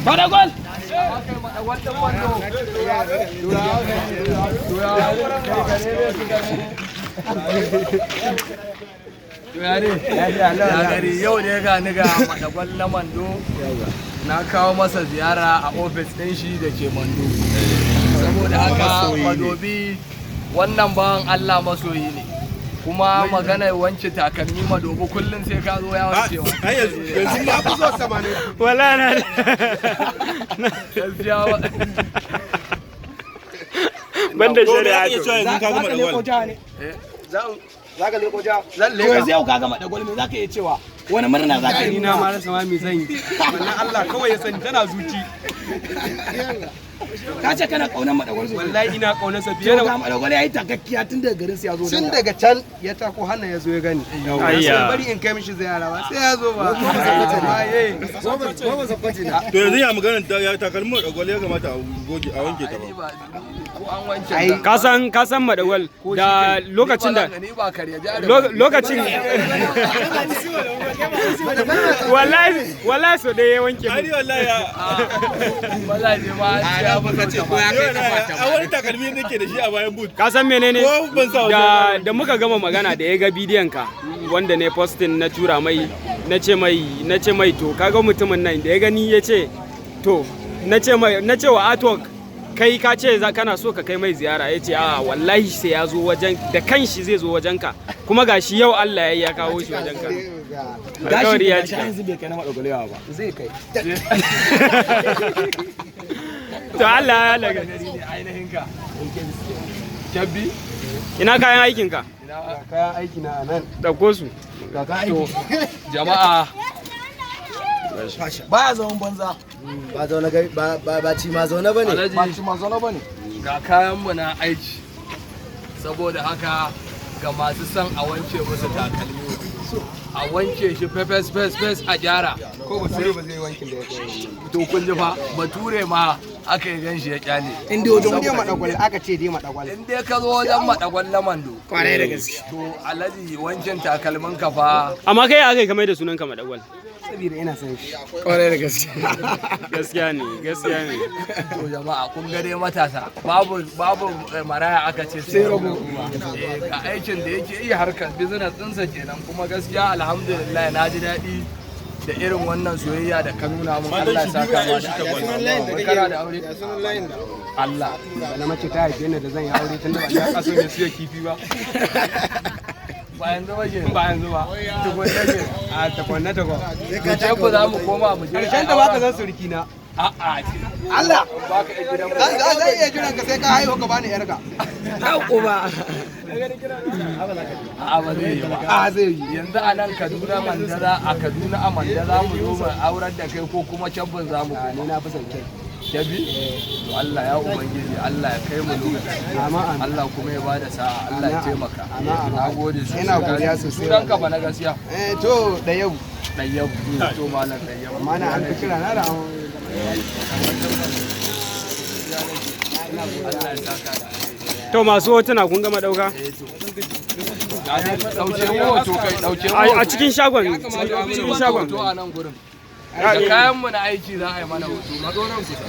Madagwal! Yau ne ga ni ga Madagwal na Mando na kawo masa ziyara a ofis ɗin shi da ke Mando. Saboda haka Madobi wannan bawan Allah masoyi ne. Kuma magana wanke takalmi Madobi kullum sai ka zo ya wanke wa. Yanzu ma fi zo sama ne. Wala na. Banda shari'a to. Yanzu ka gama Madagwal. Za ka leko ja? Zan To yanzu yau ka gama Madagwal me zaka iya cewa? Wani murna zaka yi? Ni na ma rasa ma me zan yi. Wannan Allah kawai ya sani tana zuci. Ka ce kana kaunar Madagwal sosai. Wallahi ina kaunar sa fiye To da ga Madagwal yayi takakkiya tun daga garin sa ya zo. Tun daga can ya tako hannun ya zo ya gani. Ayya. Bari in kai mishi ziyara ba sai ya zo ba. To yanzu ya magana ya takalmin Madagwal ya kamata a goge a wanke ta ba. Ko an wanke Ka san Madagwal da lokacin da lokacin wallahi so da ya wanke mu. Ai wallahi wallahi ma ya baka ce ko ya kai a wani takalmi nake da shi a bayan boot. Ka san menene Ko ban sa da muka gama magana da ya ga bidiyon ka wanda ne posting na tura mai na ce mai to kaga mutumin nan da ya gani ya ce to na ce wa artwork kai ka ce kana so ka kai mai ziyara ya ce a wallahi sai ya zo wajen da kanshi zai zo wajen ka kuma gashi yau Allah ya kawo shi wajen ka gashi ya ya ci yanzu bai kai na Madagwal ba zai kai to Allah ya laga ainihin ka Kabbi ina kayan aikin ka Kayan aiki na anan. dauko su to jama'a Baya zaman banza. Ba zaune gari ba ci ma zaune bane. ba ci ma zaune bane ga kayan mu na aiki saboda haka ga masu son a wanke musu takalmi a wanke shi fes a gyara Ko ba sai ba zai wankin da ya kai. to kun ji fa bature ma aka yi ganshi ya kyale In dai wajen dai Madagwal aka ce dai Madagwal. in dai ka zo wajen Madagwal na Mando kwarai da gaske to alhaji wankin takalmin ka fa amma kai aka kamar da sunan ka Madagwal Saboda ina son shi. kwarai da gaske gaskiya ne to jama'a kun ga dai matasa babu maraya aka ce sai rago ga aikin da yake iya harkar business ɗinsa kenan kuma gaskiya alhamdulillah na ji daɗi da irin wannan soyayya da ka nuna mun Allah ya saka ma da alheri kana da aure Allah Na mace ta haife ni da zan yi aure tun da ba ya kaso da siya kifi ba. bayan zuba ke Bayan zuba. tukun take A takwanna takwa. to ce ku za mu koma mu je Karshen da baka zan surki na. a'a Allah. baka iya gidan Zan iya jiran ka sai ka haihu ka bani yarka. a'a ba zai yi ba A zai yi. yanzu a nan Kaduna Mandara a Kaduna a Mandara mu zo mu aurar da kai ko kuma cabbin za mu Ni na fi son kai. Jabi? To Allah ya Ubangiji, Allah ya kai mu lokaci. Amin. Allah kuma ya bada sa'a, Allah ya taimaka. Na gode sosai. Ina godiya sosai. Sunan ka fa na gaskiya. To da yau. Ɗayyab. To malam Ɗayyab. Amma na an fi kira na da Allah ya saka da alheri. to masu hotuna kun gama dauka Ɗauke mu hoto kai, ɗauke mu hoto. a cikin shagon Cikin shagon. Hoto a nan gurin. Da kayan mu na aiki za a yi mana hoto. Mazo nan kusa.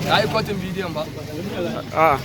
Ka yi kwatin bidiyon ba? a